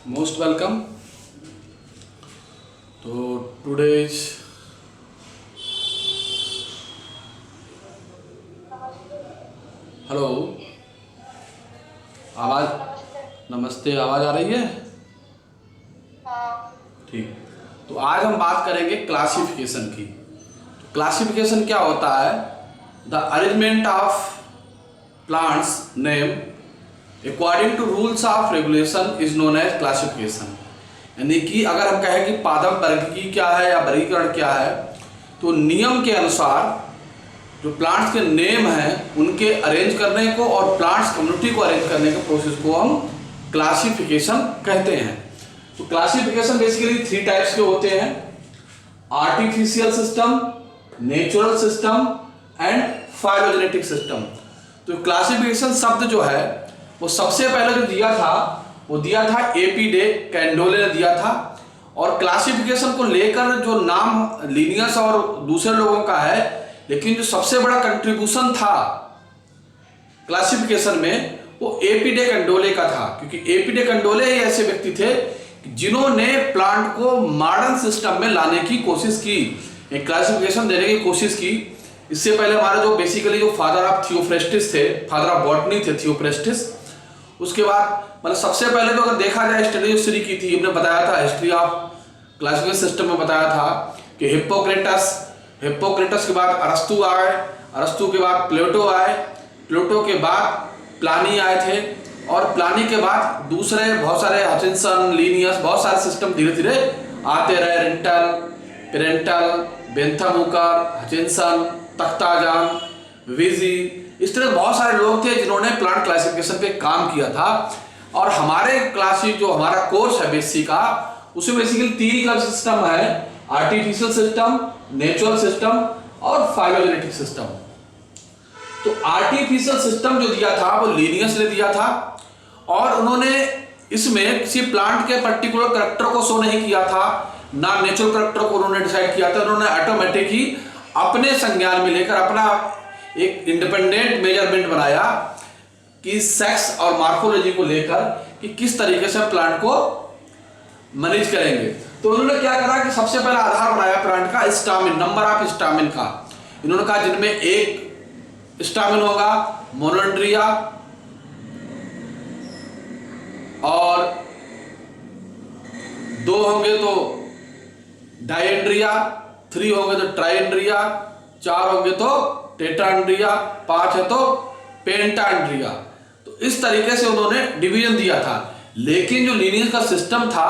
Most welcome. So today's hello आवाज़ नमस्ते, आवाज़ आ रही है? ठीक। तो आज हम बात करेंगे क्लासिफिकेशन की। तो क्लासिफिकेशन क्या होता है? The arrangement of plants name according to rules of regulation is known as classification. यानी कि अगर हम कहें कि पादप वर्गीकरण क्या है या वर्गीकरण क्या है, तो नियम के अनुसार जो प्लांट्स के नेम हैं उनके अरेंज करने को और प्लांट्स कम्युनिटी को अरेंज करने के प्रोसेस को हम क्लासिफिकेशन कहते हैं। तो क्लासिफिकेशन बेसिकली 3 टाइप्स के होते हैं: artificial system, natural system and phylogenetic system. तो क्लासिफिकेशन शब्द जो है वो सबसे पहले जो दिया था वो दिया था AP डे कैंडोले ने दिया था। और क्लासिफिकेशन को लेकर जो नाम लीनियस और दूसरे लोगों का है, लेकिन जो सबसे बड़ा कंट्रीब्यूशन था क्लासिफिकेशन में वो AP डे कैंडोले का था, क्योंकि AP डे कैंडोले ही ऐसे व्यक्ति थे जिन्होंने प्लांट को मॉडर्न सिस्टम में लाने की कोशिश की, एक क्लासिफिकेशन देने की कोशिश की। इससे पहले हमारा जो बेसिकली जो फादर ऑफ थियोफ्रेस्टिस थे, फादर ऑफ बॉटनी थे थियोफ्रेस्टिस। उसके बाद मतलब सबसे पहले तो अगर देखा जाए स्टडी जो शुरू की थी, हमने बताया था हिस्ट्री ऑफ क्लासिफिकेशन सिस्टम में बताया था कि हिप्पोक्रेटस के बाद अरस्तु आए, अरस्तु के बाद प्लेटो आए, प्लेटो के बाद प्लानी आए थे, और प्लानी के बाद दूसरे बहुत सारे हचिंसन, लीनियस, बहुत सारे सिस्टम धीरे धीरे आते रहे। Rendle, Prantl, Bentham Hooker, Hutchinson, Takhtajan, विजी, इस तरह बहुत सारे लोग थे जिन्होंने प्लांट क्लासिफिकेशन पे काम किया था। और हमारे क्लासिक जो हमारा कोर्स है बेसिक का, उसमें बेसिकली 3 का सिस्टम है: आर्टिफिशियल सिस्टम, नेचुरल सिस्टम और फाइलोजेनेटिक सिस्टम। तो आर्टिफिशियल सिस्टम जो दिया था वो लीनियस ने दिया था, और उन्होंने इसमें किसी प्लांट के पर्टिकुलर करैक्टर को शो नहीं किया था, ना नेचुरल करैक्टर को उन्होंने डिसाइड किया था। उन्होंने ऑटोमेटिक ही अपने संज्ञान में लेकर अपना एक इंडिपेंडेंट मेजरमेंट बनाया कि सेक्स और मॉर्फोलॉजी को लेकर कि किस तरीके से प्लांट को मैनेज करेंगे। तो उन्होंने क्या करा कि सबसे पहला आधार बनाया प्लांट का स्टामिन, नंबर ऑफ स्टामिन का। इन्होंने कहा जिनमें 1 स्टामिन होगा मोनोएंड्रिया, और 2 होंगे तो डायएंड्रिया, 3 होंगे तो ट्राइएंड्रिया, 4 होंगे तो टेट्राएंड्रिया, 5 है तो पेंटाएंड्रिया। तो इस तरीके से उन्होंने डिवीजन दिया था। लेकिन जो लीनियस का सिस्टम था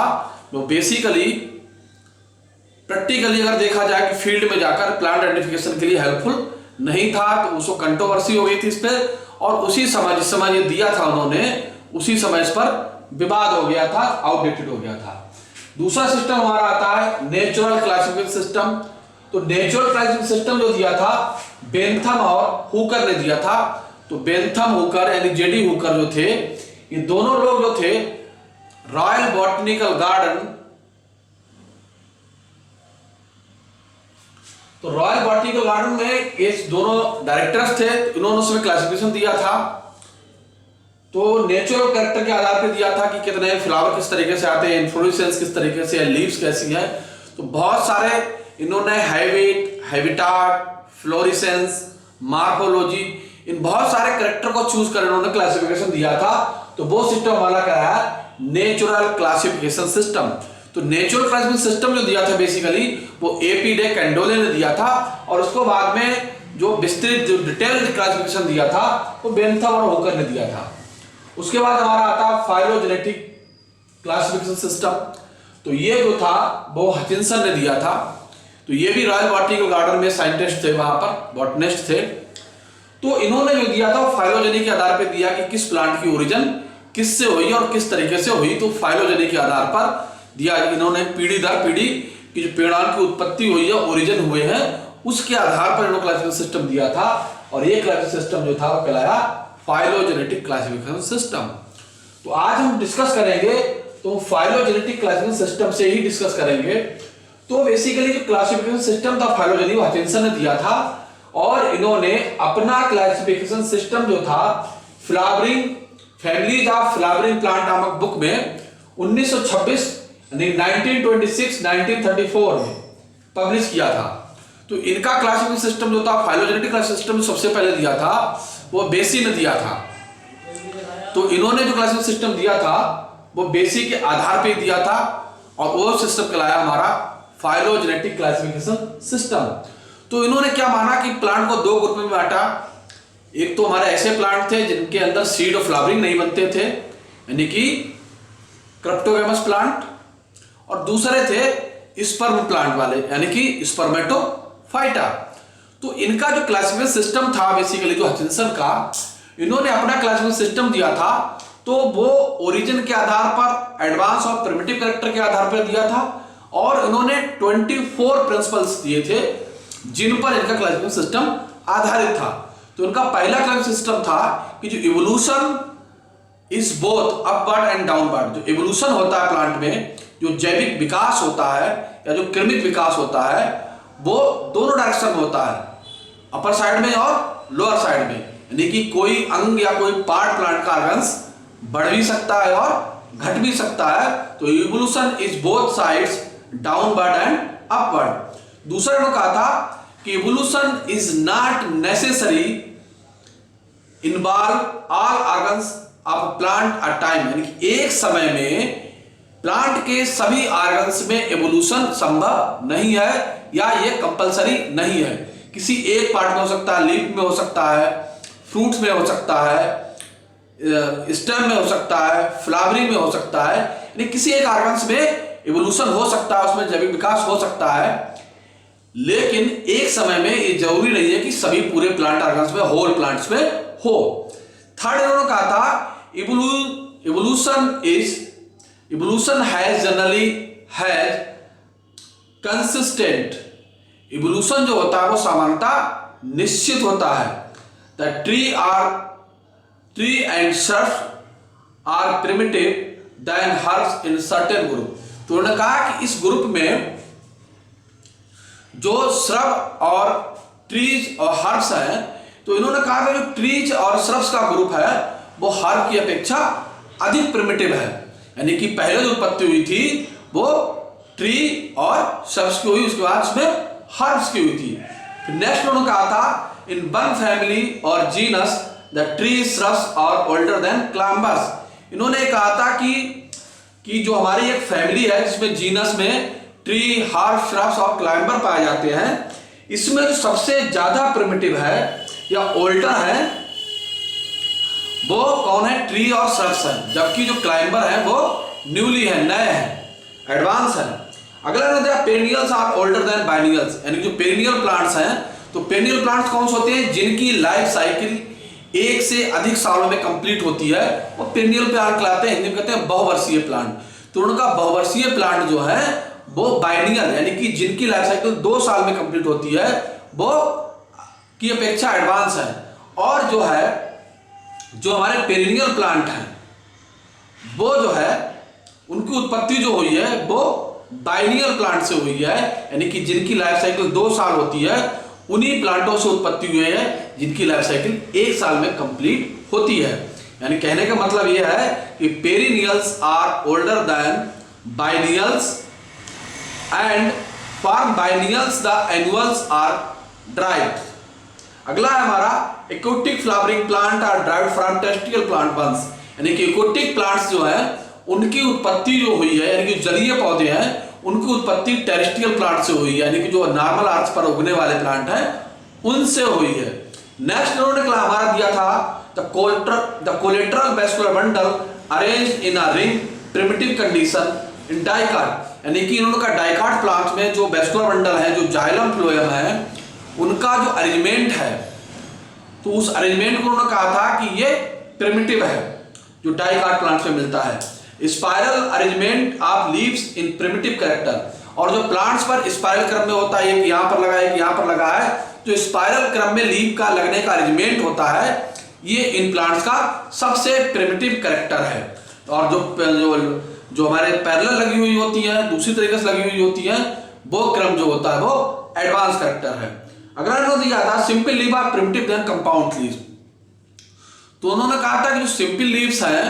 वो बेसिकली प्रैक्टिकली अगर देखा जाए कि फील्ड में जाकर प्लांट आइडेंटिफिकेशन के लिए हेल्पफुल नहीं था, तो उसको कंट्रोवर्सी हो गई थी इस पर, और उसी समय जिस समय ये दिया था उन्होंने, उसी समय इस पर विवाद हो गया था, आउटडेटेड हो गया था। दूसरा सिस्टम हमारा आता है नेचुरल क्लासिफिकेशन सिस्टम। तो नेचुरल क्लासिफिकेशन सिस्टम जो दिया था बेंथम और हुकर ने दिया था। तो बेंथम हुकर यानी जेडी हुकर जो थे, ये दोनों लोग जो थे रॉयल बॉटनिकल गार्डन, तो रॉयल बॉटनिकल गार्डन में ये दोनों डायरेक्टर्स थे, इन्होंने उसमें क्लासिफिकेशन दिया था। तो नेचुरल कैरेक्टर के आधार पर दिया था कि कितने फ्लावर किस तरीके से आते हैं, इन्फ्लोरेसेंस किस तरीके से है, लीव्स कैसी है। तो बहुत सारे इन्होंने हैबिटाट, फ्लोरेसेंस, मॉर्फोलॉजी, इन बहुत सारे कैरेक्टर को चूज कर इन्होंने क्लासिफिकेशन दिया था। तो वो सिस्टम हमारा क्या है? Natural classification system. तो नेचुरल क्लासिफिकेशन सिस्टम जो दिया था बेसिकली वो AP डे कैंडोले ने दिया था, और उसको बाद में जो विस्तृत जो डिटेल्ड क्लासिफिकेशन दिया था वो बेंथम और हुकर ने दिया था। उसके बाद हमारा आता फाइलोजेनेटिक क्लासिफिकेशन सिस्टम। तो ये जो था वो हचिंसन ने दिया था। तो ये भी रॉयल बॉटनिकल गार्डन में साइंटिस्ट थे, वहां पर बॉटनिस्ट थे। तो इन्होंने जो दिया था वो फाइलोजेनी के आधार पर दिया कि किस प्लांट की ओरिजिन किससे हुई और किस तरीके से हुई। तो फाइलोजेनी के आधार पर दिया इन्होंने पीढ़ी दर पीढ़ी की जो पेड़ान की उत्पत्ति हुई है, ओरिजिन हुए हैं, उसके आधार पर इन्होंने क्लासिफिकेशन सिस्टम दिया था। और ये क्लासिफिकेशन सिस्टम जो था वो कहलाया फाइलोजेनेटिक क्लासिफिकेशन सिस्टम। तो आज हम डिस्कस करेंगे तो फाइलोजेनेटिक क्लासिफिकेशन सिस्टम से ही डिस्कस करेंगे। तो बेसिकली जो क्लासिफिकेशन सिस्टम था फाइलोजेनी वो हचिंसन ने दिया था, और इन्होंने अपना क्लासिफिकेशन सिस्टम जो था flowering families of flowering plant नामक बुक में 1926 यानी 1926 1934 में पब्लिश किया था। तो इनका क्लासिफिकेशन सिस्टम जो था, फाइलोजेनेटिक सिस्टम जो सबसे पहले दिया था वो बेसी ने दिया था। तो इन्होंने जो क्लासिफिकेशन सिस्टम दिया था वो बेसी के आधार पे दिया था और वो सिस्टम कहलाया हमारा फाइलोजेनेटिक क्लासिफिकेशन सिस्टम। तो इन्होंने क्या माना कि प्लांट को दो ग्रुप में बांटा। एक तो हमारे ऐसे प्लांट थे जिनके अंदर सीड और फ्लावरिंग नहीं बनते थे, यानी कि क्रिप्टोगैमस प्लांट, और दूसरे थे स्पर्म प्लांट वाले, यानी कि स्पर्मेटोफाइटा। तो इनका जो क्लासिफिकेशन सिस्टम था बेसिकली जो हचिंसन का, इन्होंने अपना क्लासिफिकेशन सिस्टम दिया था तो वो ओरिजिन के आधार पर, एडवांस और प्रिमिटिव कैरेक्टर के आधार पर दिया था, और इन्होंने 24 प्रिंसिपल्स दिए थे जिन पर इनका क्लासिफिकेशन सिस्टम आधारित था। तो इनका पहला क्लासिफिकेशन सिस्टम था कि जो evolution is both upward and downward. जो इवोल्यूशन होता है प्लांट में, जो जैविक विकास होता है या जो कृमिक विकास होता है, वो दोनों डायरेक्शन में होता है, अपर साइड में और लोअर साइड में, यानी कि कोई अंग या कोई पार्ट प्लांट का ऑर्गन्स बढ़ भी सकता है और घट भी सकता है। तो evolution is both sides, downward and upward. दूसरा ने कहा था कि evolution is not necessary involve all organs of plant a time, यानी कि एक समय में प्लांट के सभी ऑर्गन्स में इवोल्यूशन संभव नहीं है या ये कंपलसरी नहीं है। किसी एक पार्ट में हो सकता है, लीफ में हो सकता है, फ्रूट्स में हो सकता है, स्टेम में हो सकता है, फ्लावरिंग में हो सकता है, यानी किसी एक ऑर्गन्स में इवोल्यूशन हो सकता है, उसमें जैविक विकास हो सकता है, लेकिन एक समय में ये जरूरी नहीं है कि सभी पूरे प्लांट ऑर्गन्स में, होल प्लांट्स में हो। थर्ड इन्होंने कहा था evolution has generally has consistent. Evolution जो होता है वो सामान्यतः निश्चित होता है। The tree and shrubs are primitive than herbs in certain group. तो उन्होंने कहा कि इस ग्रुप में जो श्रब और ट्रीज और हर्ब्स हैं, तो इन्होंने कहा कि जो ट्रीज और श्रब्स का ग्रुप है वो हर्ब की अपेक्षा अधिक प्रिमिटिव है, यानी कि पहले जो उत्पत्ति हुई थी वो ट्री और श्रब्स की हुई, उसके बाद उसमें हर्ब्स की हुई थी। फिर नेक्स्ट उन्होंने कहा था इन वन फैमिली और genus the tree shrubs are older than climbers. इन्होंने कहा था कि जो हमारी एक फैमिली है जिसमें जीनस में ट्री, हर्ब, श्रब्स और क्लाइंबर पाए जाते हैं, इसमें जो सबसे ज्यादा प्रिमिटिव है या ओल्डर है वो कौन है? ट्री और श्रब्स है, जबकि जो क्लाइंबर है वो न्यूली है, नए हैं, एडवांस है। अगला है perennials are older than biennials, यानी जो पेरिनियल प्लांट्स हैं, तो पेरिनियल प्लांट्स कौन से होते हैं? जिनकी लाइफ साइकिल एक से अधिक सालों में कंप्लीट होती है, वो पेरिनियल प्लांट कहलाते हैं। हिंदी में कहते हैं बहुवर्षीय प्लांट। तो उनका बहुवर्षीय प्लांट जो है वो बाइनियल, यानी कि जिनकी लाइफ साइकिल 2 साल में कंप्लीट होती है, वो की अपेक्षा एडवांस है। और जो है जो हमारे पेरिनियल प्लांट हैं वो जो है उनकी उत्पत्ति जो हुई है वो बाइनियल प्लांट से हुई है, यानी कि जिनकी लाइफ साइकिल 2 साल होती है, उन्हीं प्लांटों से उत्पत्ति हुई है जिनकी लाइफ साइकिल 1 साल में कंप्लीट होती है। यानी कहने का मतलब यह है कि perennials are older than biennials and for biennials the annuals are derived. अगला है हमारा aquatic flowering plant are derived from terrestrial plant ones, यानी कि एक्वैटिक प्लांट्स जो है उनकी उत्पत्ति जो हुई है, यानी कि जलीय पौधे हैं उनकी उत्पत्ति टेरेस्ट्रियल प्लांट से हुई है, यानी कि जो नॉर्मल अर्थ पर उगने वाले प्लांट हैं उनसे हुई है। नेक्स्ट इन्होंने हमारा दिया था the collateral vascular bundle arranged in a ring primitive condition in dicot, यानी कि इन्होंने कहा डाइकाट प्लांट में जो वैस्कुलर बंडल है, जो जाइलम फ्लोएम है, उनका जो अरेंजमेंट है, तो उस अरेंजमेंट को उन्होंने कहा था कि ये प्रिमिटिव है, जो डाइकाट प्लांट में मिलता है। Spiral arrangement of leaves in primitive character, और जो प्लांट्स पर स्पाइरल क्रम में होता है, एक यहाँ पर लगा है, एक यहाँ पर लगा है, जो स्पाइरल क्रम में लीव का लगने का अरेंजमेंट होता है, ये इन प्लांट्स का सबसे प्रिमिटिव कैरेक्टर है। और जो हमारे पैरेलल लगी हुई होती है, दूसरी तरीके से लगी हुई होती है, वो क्रम जो होता है वो एडवांस कैरेक्टर है। अगर इन्होंने दिया था simple leave are primitive than compound leaves, तो उन्होंने कहा था कि जो सिंपल लीव्स हैं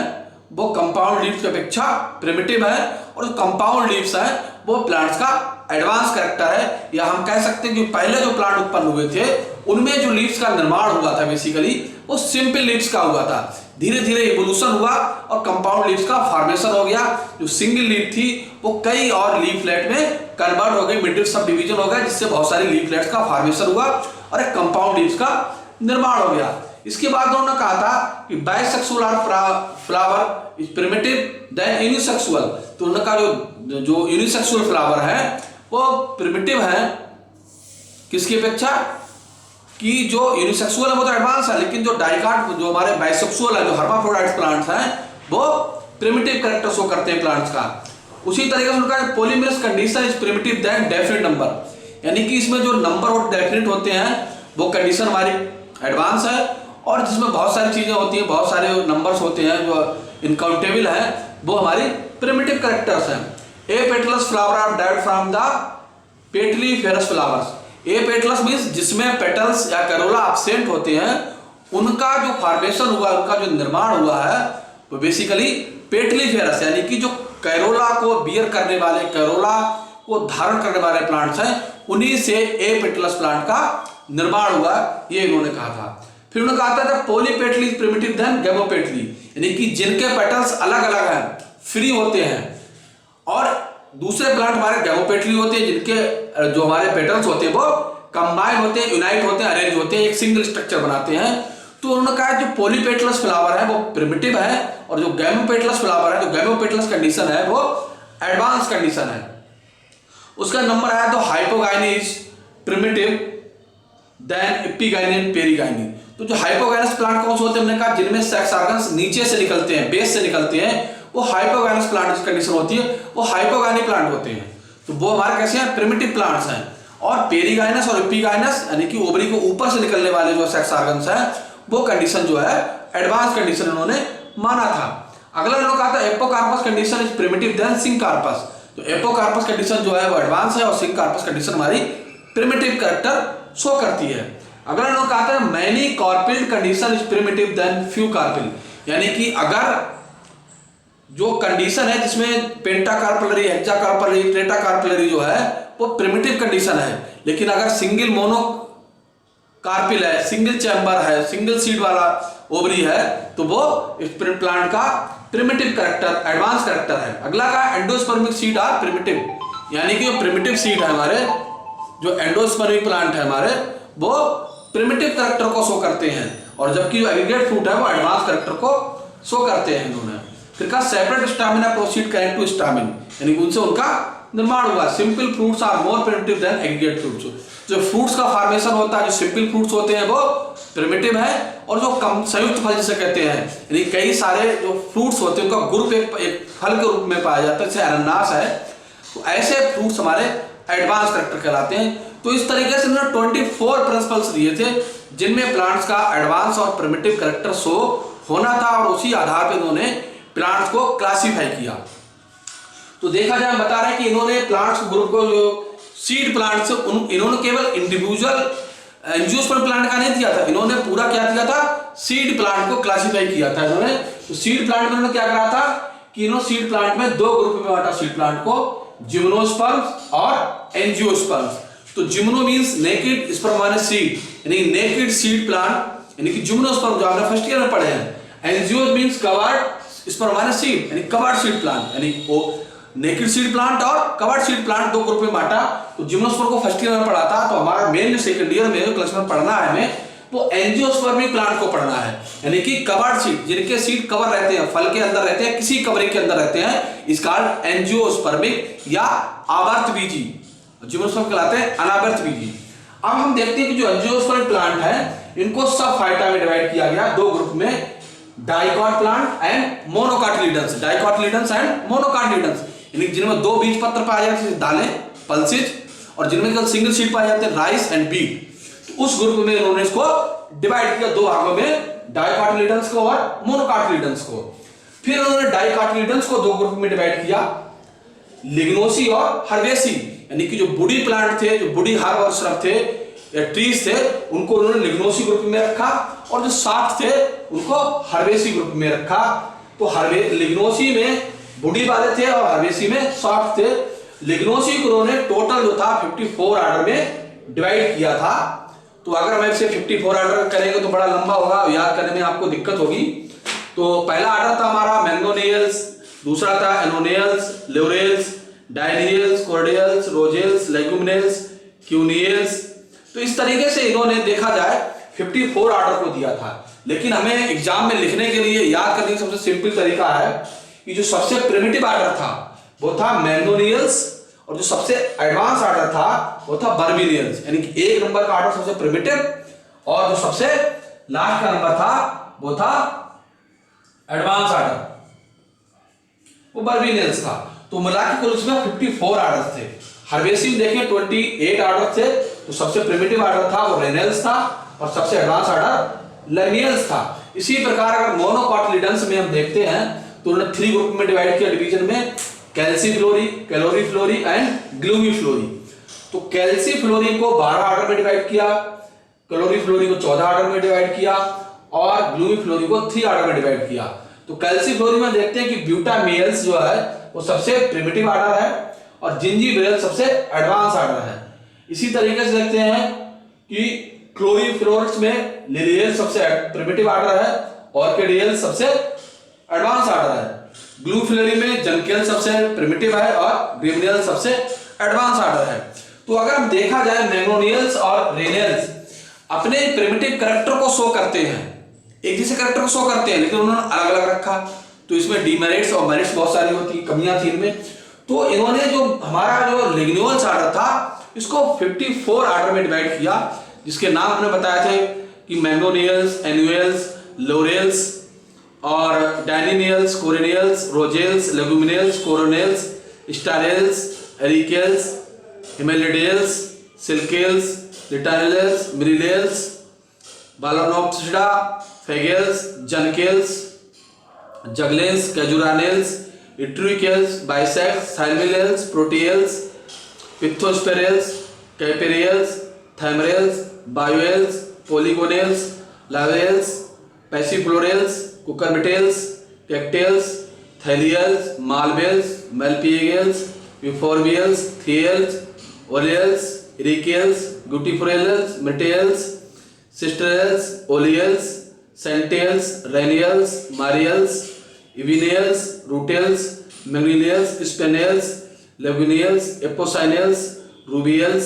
वो कंपाउंड लीव्स की अपेक्षा प्रिमिटिव है, और जो कंपाउंड लीव्स है वो प्लांट्स का एडवांस कैरेक्टर है, या हम कह सकते हैं कि पहले जो प्लांट उत्पन्न हुए थे उनमें जो लीव्स का निर्माण हुआ था बेसिकली वो सिंपल लीव्स का हुआ था। धीरे धीरे इवोल्यूशन हुआ और कंपाउंड लीव्स का फॉर्मेशन हो गया। जो सिंगल लीफ थी वो कई और लीफलेट में कन्वर्ट हो गई, मिडिल सब डिवीजन हो गया, जिससे बहुत सारी लीफलेट्स का फॉर्मेशन हुआ और एक कंपाउंड लीव्स का निर्माण हो गया। इसके बाद उन्होंने कहा था कि bisexual flower is primitive than unisexual. तो उन्होंने कहा जो यूनिसेक्सुअल फ्लावर है वो प्रिमिटिव है किसकी अपेक्षा, कि जो यूनिसेक्सुअल है वो तो एडवांस है, लेकिन जो डाइकाट जो हमारे बाइसेक्सुअल है जो हर्माफ्रोडाइट प्लांट्स हैं वो प्रिमिटिव कैरेक्टर शो करते हैं प्लांट्स का। उसी तरीके से उनका polymerous condition is primitive than definite number, यानी कि इसमें जो नंबर और डेफिनेट होते हैं वो कंडीशन हमारी एडवांस है, और जिसमें बहुत सारी चीजें होती हैं, बहुत सारे नंबर्स होते हैं जो इनकाउंटेबल है, वो हमारी प्रिमिटिव कैरेक्टर्स हैं। ए पेटलस फ्लावर आर डाइव्ड from the petaliferous flowers. Apetalous means जिसमें पेटल्स या करोला एब्सेंट होते हैं, उनका जो फॉर्मेशन हुआ, उनका जो निर्माण हुआ है वो बेसिकली पेटलीफेरस यानी कि जो कैरोला को बियर करने वाले, कैरोला को धारण करने वाले प्लांट्स हैं, उन्हीं से ए पेटलस प्लांट का निर्माण हुआ, ये इन्होंने कहा था। फिर उन्होंने कहा था पॉलीपेटली इज प्रिमिटिव देन गैमोपेटली, यानी कि जिनके पेटल्स अलग अलग हैं, फ्री होते हैं, और दूसरे प्लांट हमारे गैमोपेटली होते हैं जिनके जो हमारे पेटल्स होते हैं वो कंबाइन होते हैं, यूनाइट होते हैं, अरेंज होते हैं, एक सिंगल स्ट्रक्चर बनाते हैं। तो उन्होंने कहा जो पॉलीपेटलस फ्लावर है वो प्रिमिटिव है, और जो गैमोपेटलस फ्लावर है, जो गैमोपेटलस कंडीशन है वो एडवांस कंडीशन है। उसका नंबर आया तो हाइपोगाइनी इज प्रिमिटिव देन एपिगाइनी एंड पेरिगाइनी। तो जो हाइपोगाइनस प्लांट कौन से होते हैं, हमने कहा जिनमें सेक्स ऑर्गन्स नीचे से निकलते हैं, बेस से निकलते हैं, वो हाइपोगाइनस प्लांट की कंडीशन होती है, वो हाइपोगाइनी प्लांट होते हैं। तो वो हमारे कैसे हैं, प्रिमिटिव प्लांट्स हैं। और पेरिगाइनस और एपिगाइनस यानी कि ओवरी को ऊपर से निकलने वाले जो सेक्स ऑर्गन्स हैं, वो कंडीशन जो है एडवांस कंडीशन उन्होंने माना था। अगला उन्होंने कहा था apocarpous condition is primitive than syncarpous. तो एपोकार्पस कंडीशन जो है वो एडवांस है, और सिंकार्पस कंडीशन हमारी प्रिमिटिव कैरेक्टर शो करती है। अगला उन्होंने कहा था many carpel condition is primitive than few carpel, यानी कि अगर जो कंडीशन है जिसमें पेंटाकार्पलरी, हेक्साकार्पलरी, टेट्राकार्पलरी जो है वो प्रिमिटिव कंडीशन है, लेकिन अगर सिंगल मोनो कार्पिल है, सिंगल चैम्बर है, सिंगल सीड वाला ओवरी है, तो वो इस प्लांट का प्रिमिटिव कैरेक्टर, एडवांस कैरेक्टर है। अगला का एंडोस्पर्मिक सीड आर प्रिमिटिव, यानी कि जो प्रिमिटिव सीड है हमारे, जो एंडोस्पर्मिक प्लांट है हमारे, वो प्रिमिटिव कैरेक्टर को शो करते हैं, और जबकि जो एग्रीगेट फ्रूट है वो एडवांस कैरेक्टर को शो करते हैं इन्होंने। फिर कहा separate stamina proceed correct to stamen, यानी उनसे उनका निर्माण हुआ। Simple fruits are more primitive than aggregate fruits. जो फ्रूट्स का फॉर्मेशन होता है, जो सिंपल फ्रूट्स होते हैं वो प्रिमिटिव है, और जो कम संयुक्त फल जिसे कहते हैं, यानी कई सारे जो फ्रूट्स होते हैं उनका ग्रुप एक फल के रूप में पाया जाता है, जैसे अनानास है, तो ऐसे फ्रूट्स हमारे एडवांस कैरेक्टर कहलाते हैं। तो इस तरीके से उन्होंने 24 प्रिंसिपल्स दिए थे जिनमें प्लांट्स का एडवांस और प्रिमिटिव कैरेक्टर शो होना था, और उसी आधार पर इन्होंने प्लांट्स को क्लासिफाई किया। तो देखा जाए, बता रहे हैं कि इन्होंने प्लांट्स ग्रुप को जो सीड प्लांट्स इन्होंने केवल इंडिविजुअल एंजियोस्पर्म प्लांट का नहीं दिया था, इन्होंने पूरा क्या किया था, सीड प्लांट को क्लासिफाई किया था इन्होंने। तो सीड प्लांट में इन्होंने क्या करा था कि इन्होंने सीड प्लांट में दो ग्रुप में बांटा सीड प्लांट को, जिम्नोस्पर्म्स और एंजियोस्पर्म्स। तो जिम्नो मींस नेकेड, स्पर्म माने सीड, यानी नेकेड सीड प्लांट, यानी कि जिम्नोस्पर्म जो आपने फर्स्ट ईयर में पढ़े हैं। एंजियो मींस कवर्ड स्पर्म माने सीड, यानी कवर्ड सीड प्लांट, यानी वो नेकेड सीड प्लांट और कवर्ड सीड प्लांट दो ग्रुप में बांटा। तो जिम्नोस्पर्म को फर्स्ट ईयर में पढ़ा था, तो हमारा मेन जो सेकंड ईयर में जो क्लास में पढ़ना है हमें, वो एंजियोस्पर्मिक प्लांट को पढ़ना है, यानी कि कवर्ड सीड, जिनके सीड कवर रहते हैं, फल के अंदर रहते हैं, किसी कवरिंग के अंदर रहते हैं, इसका एंजियोस्पर्मिक या आवर्त बीजी। जिम्नोस्पर्म कहलाते हैं अनावर्त बीजी। अब हम देखते हैं कि जो एंजियोस्पर्मिक प्लांट है, इनको सब फाइटा में डिवाइड किया गया दो ग्रुप में, डाइकॉट प्लांट एंड मोनोकाटिलिडन्स। डाइकॉटिलिडन्स एंड मोनोकाटिलिडन्स, यानी जिनमें दो बीज पत्र पाए जाते हैं, दालें, पल्सेज, और जिनमें केवल सिंगल सीड पाए जाते हैं, राइस एंड बीट। तो उस ग्रुप में इन्होंने इसको डिवाइड किया दो भागों में, डाइकॉटिलिडन्स को और मोनोकाटिलिडन्स को। फिर उन्होंने डाइकॉटिलिडन्स को दो ग्रुप में डिवाइड किया, लिग्नोसी और हर्बेसी, यानी कि जो बुडी प्लांट थे, जो बुडी हर्ब और श्रब थे या ट्रीज थे, उनको उन्होंने लिग्नोसी ग्रुप में रखा, और जो शाफ्ट थे उनको हर्बेसी ग्रुप में रखा। तो तो लिग्नोसी में बूढ़ी वाले थे और हर्वेसी में सॉफ्ट थे। लिग्नोसी को उन्होंने टोटल जो था 54 आर्डर में डिवाइड किया था। तो अगर हम इसे 54 आर्डर करेंगे तो बड़ा लंबा होगा, याद करने में आपको दिक्कत होगी। तो पहला आर्डर था हमारा मैंगोनियल्स, दूसरा था एनोनियल्स, ल्यूरेल्स, डायनियल्स, कॉर्डियल्स, रोजेल्स, लेगुमिनेल्स, क्यूनियल्स। तो इस तरीके से इन्होंने देखा जाए 54 आर्डर को दिया था। लेकिन हमें एग्जाम में लिखने के लिए याद करने का सबसे सिंपल तरीका है कि जो सबसे प्रिमिटिव आर्डर था वो था मैंगोनियल्स और जो सबसे एडवांस आर्डर था वो था बर्बिनियल्स। यानी कि 1 नंबर का आर्डर सबसे प्रिमिटिव और जो सबसे लास्ट का नंबर था वो था एडवांस आर्डर, वो बर्बिनियल्स था। तो मिला के कुल उसमें 54 आर्डर थे। हर्वेसी में देखिए 28 आर्डर थे। तो सबसे प्रिमिटिव आर्डर था वो रेनेल्स था और सबसे एडवांस आर्डर लेनियल्स था। इसी प्रकार अगर मोनोकॉटिलिडन्स में हम देखते हैं तो उन्होंने 3 ग्रुप में डिवाइड किया डिवीजन में, कैल्सीफ्लोरी, कैलोरीफ्लोरी एंड ग्लूमीफ्लोरी। तो कैल्सीफ्लोरी को 12 आर्डर में डिवाइड किया, कैलोरीफ्लोरी को 14 आर्डर में डिवाइड किया और ग्लूमीफ्लोरी को 3 आर्डर में डिवाइड किया। तो कैल्सीफ्लोरी में देखते हैं कि ब्यूटामेल्स जो है वो सबसे प्रिमिटिव आर्डर है और जिंजीबरेल सबसे एडवांस आर्डर है। इसी तरीके से देखते हैं कि क्लोरीफ्लोरस में लिलियल सबसे प्रिमिटिव आर्डर है, ऑर्किडियल सबसे एडवांस आर्डर है। ग्लूफ्लोरी में जंकेल सबसे प्रिमिटिव है और ग्रेमिनियल सबसे एडवांस आर्डर है। तो अगर हम देखा जाए मैंगोनियल्स और रेनियल्स अपने प्रिमिटिव कैरेक्टर को शो करते हैं, एक जैसे कैरेक्टर को शो करते हैं, लेकिन उन्होंने अलग अलग रखा। तो इसमें डीमेरिट्स और मेरिट्स बहुत सारी होती, कमियां थी इनमें। तो इन्होंने जो हमारा जो लिग्नोल्स आर्डर था इसको 54 आर्डर में डिवाइड किया, जिसके नाम हमने बताए थे कि मैंगोनियल्स, एनुअल्स, लोरेल्स और डायनियल्स, कोरेनियल्स, रोजेल्स, लेगुमिनेल्स, कोरोनेल्स, स्टारेल्स, एरिकेल्स, हिमेलिडेल्स, सिल्केल्स, लिटानेल्स, मिरिलेल्स, बालानोप्सिडा, फेगेल्स, जनकेल्स, जगलेंस, कैजुरानेल्स, इट्रुइकेल्स, बाइसेक्स, थाइमिलेल्स, प्रोटियल्स, पिथोस्पेरेल्स, कैपेरियल्स, थैमरेल्स, बायोएल्स, पोलिगोनेल्स, लावेल्स, पैसिफ्लोरेल्स, कुकरबिटेल्स, कैक्टेल्स, थैलियल्स, मालबेल्स, मेल्पिएगेल्स, यूफोर्बियल्स, थियल्स, ओलियल्स, इरिकेल्स, गुटिफ्रेल्स, मिटेल्स, सिस्टरेल्स, ओलियल्स, सेंटेल्स, रेनियल्स, मारियल्स, इविनियल्स, रूटेल्स, मैग्नीलियल्स, स्पेनेल्स, लेगुनियल्स, एपोसाइनेल्स, रूबियल्स,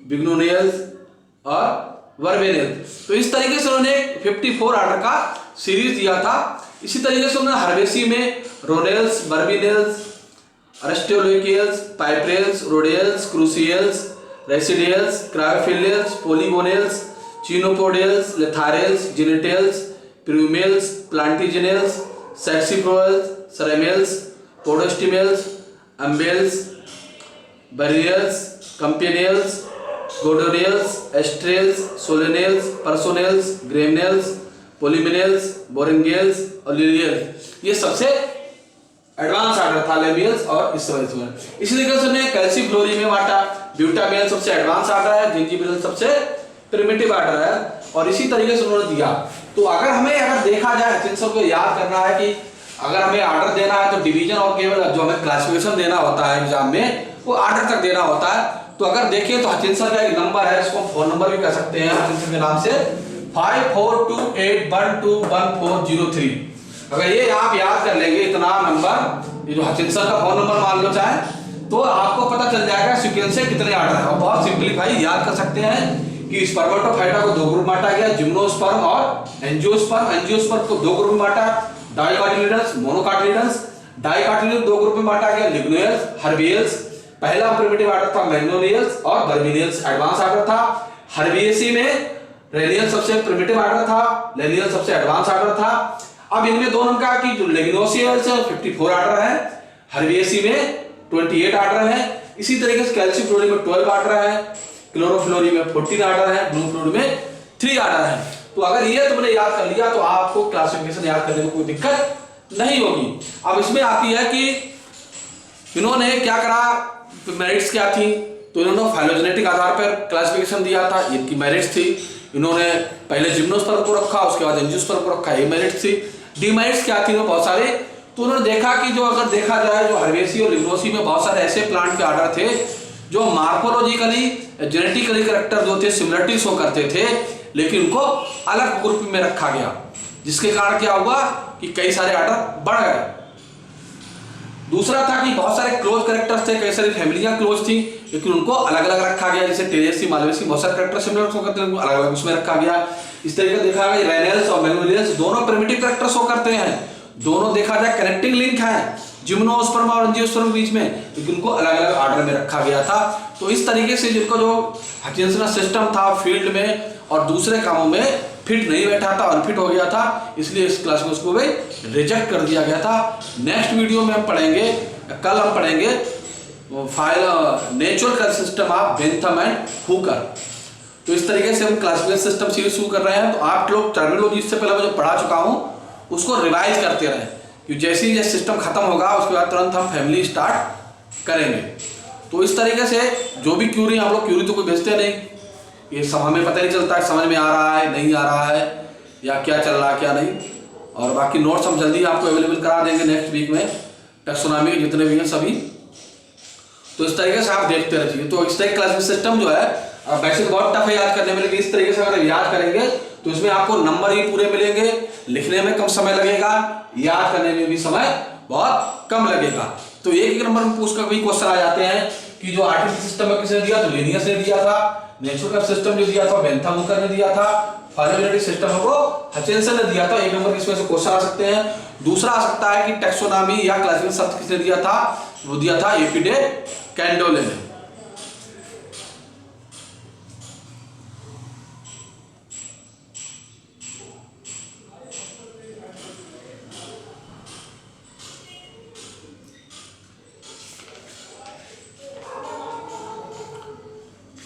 बिग्नोनियल्स और वर्बेनियल्स। तो इस तरीके से उन्होंने 54 आर्डर का सीरीज दिया था। इसी तरीके से उन्होंने हर्वेसी में रोनेल्स, बर्बिनियल्स, अरेस्टोलोइकियल्स, पाइप्रेल्स, रोडेल्स, क्रूसियल्स, रेसिडियल्स, क्रायोफिलियल्स, पोलिगोनेल्स, चीनोपोडियल्स, लेथारेल्स, जिनेटेल्स, प्रूमेल्स, प्लांटिजेनेल्स, सेक्सिप्रोल्स, सेरेमेल्स, पोडोस्टिमेल्स, अम्बेल्स, बरियल्स, कंपेनियल्स, गोडोनियल्स, एस्ट्रेल्स, सोलेनेल्स, पर्सोनेल्स, ग्रेमनेल्स, पोलिमिनेल्स, बोरेंगेल्स और लिलियल्स। ये सबसे एडवांस आर्डर था लेमियल्स और इस तरह से। इसी तरीके से हमने कैल्सीफ्लोरी में बांटा, ब्यूटामेल सबसे एडवांस आर्डर है, जिंजीबरेल सबसे प्रिमिटिव आर्डर है और इसी तरीके से उन्होंने दिया। तो अगर देखा जाए हचिंसन को याद करना है कि अगर हमें आर्डर देना है तो डिवीजन और केवल जो हमें क्लासिफिकेशन देना होता है एग्जाम में वो आर्डर तक देना होता है। तो अगर देखिए तो हचिंसन का एक नंबर है, इसको फोन नंबर भी कह सकते हैं हचिंसन के नाम से, 5428121403। अगर ये आप याद कर लेंगे इतना नंबर, ये जो हचिंसन का फोन नंबर मान लो चाहे, तो आपको पता चल जाएगा सीक्वेंस से कितने आर्डर है। और बहुत सिंपलीफाई याद कर सकते हैं कि स्पर्मेटोफाइटा को 2 ग्रुप बांटा गया, जिम्नोस्पर्म और एंजियोस्पर्म। एंजियोस्पर्म को 2 ग्रुप में बांटा, डाइकोटिलिडन्स, मोनोकोटिलिडन्स। डाइकोटिलिडन्स 2 ग्रुप में बांटा गया, लिग्नोयल्स, हर्बियल्स। पहला प्रिमिटिव आर्डर था मैग्नोनियल्स और बर्बिनियल्स एडवांस आर्डर था। हर्बिएसी में रेनियल सबसे प्रिमिटिव आर्डर था, लेनियल सबसे एडवांस आर्डर था। अब इनमें दो नंबर का कि जो लिग्नोसियल्स है 54 आर्डर है, हर्बिएसी में 28 आर्डर है। इसी तरीके से कैल्सीफ्लोरी में 12 आर्डर है, क्लोरोफ्लोरी में 14 आर्डर है, ग्लूफ्लोरी में 3 आर्डर है। तो अगर ये तुमने याद कर लिया तो आपको क्लासिफिकेशन याद करने में कोई दिक्कत नहीं होगी। अब इसमें आती है कि इन्होंने क्या करा, मेरिट्स क्या थी, तो इन्होंने फाइलोजेनेटिक आधार पर क्लासिफिकेशन दिया था, इनकी मेरिट्स थी। इन्होंने पहले जिम्नोस्पर्म को रखा, उसके बाद एंजियोस्पर्म को रखा, ये मेरिट्स थी। डीमेरिट्स क्या थी, बहुत सारे तो उन्होंने देखा कि जो अगर देखा जाए जो हर्वेसी और लिग्नोसी में बहुत सारे ऐसे प्लांट के आर्डर थे जो मार्फोलॉजिकली जेनेटिकली करेक्टर जो थे सिमिलरिटी शो करते थे, लेकिन उनको अलग ग्रुप में रखा गया, जिसके कारण क्या हुआ कि कई सारे आर्डर बढ़ गए। दूसरा था कि बहुत सारे क्लोज करेक्टर्स थे, कई सारी फैमिलियां क्लोज थी, लेकिन उनको अलग अलग रखा गया, जैसे टेरेसी मालवेसी बहुत सारे करेक्टर सिमिलर शो करते हैं, उनको अलग अलग उसमें रखा गया। इस तरीके से देखा गया रेनेल्स और मैनुलियस दोनों प्रिमिटिव करेक्टर शो करते हैं, दोनों देखा जाए कनेक्टिंग लिंक है जिम्नोस्पर्म और एंजियोस्पर्म के बीच में, लेकिन उनको अलग अलग आर्डर में रखा गया था। तो इस तरीके से जिनको जो हचिंसन सिस्टम था फील्ड में और दूसरे कामों में फिट नहीं बैठा था, अनफिट हो गया था, इसलिए इस क्लास में उसको भी रिजेक्ट कर दिया गया था। नेक्स्ट वीडियो में हम पढ़ेंगे, कल हम पढ़ेंगे natural system of Bentham and Hooker. तो इस तरीके से हम क्लासिफिकेशन सिस्टम सीरीज शुरू कर रहे हैं। तो आप लोग टर्मिनोलॉजी इससे पहले मैं जो पढ़ा चुका हूँ उसको रिवाइज करते रहें, क्योंकि जैसे ही ये सिस्टम खत्म होगा उसके बाद तुरंत हम फैमिली स्टार्ट करेंगे। तो इस तरीके से जो भी क्यूरी, हम लोग क्यूरी तो कोई भेजते नहीं, ये सब हमें पता नहीं चलता है समझ में आ रहा है नहीं आ रहा है या क्या चल रहा है क्या नहीं। और बाकी नोट्स हम जल्दी आपको अवेलेबल करा देंगे नेक्स्ट वीक में, टैक्सोनॉमी के जितने भी हैं सभी। तो इस तरीके से आप देखते रहिए। तो इस तरह क्लासिफिकेशन सिस्टम जो है वैसे तो बहुत टफ है याद करने में, लेकिन इस तरीके से अगर याद करेंगे तो इसमें आपको नंबर ही पूरे मिलेंगे, लिखने में कम समय लगेगा, याद करने में भी समय बहुत कम लगेगा। तो एक नंबर में पूछ कर भी क्वेश्चन आ जाते हैं कि जो आर्टिफिशियल सिस्टम में किसने दिया, तो लिनियस ने दिया था, नेचुरल सिस्टम जो दिया था बेंथम हुकर ने दिया था, फाइलोजेनेटिक सिस्टम को हचिंसन ने दिया था। एक नंबर इसमें से क्वेश्चन आ सकते हैं। दूसरा आ सकता है कि टैक्सोनॉमी या क्लासिफिकेशन शब्द किसने दिया था, वो दिया था ए पी डे कैंडोले ने।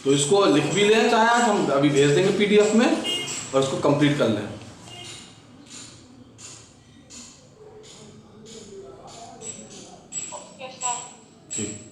तो इसको लिख भी लें, चाहे आज हम अभी भेज देंगे पीडीएफ में, और इसको कंप्लीट कर लें। ठीक।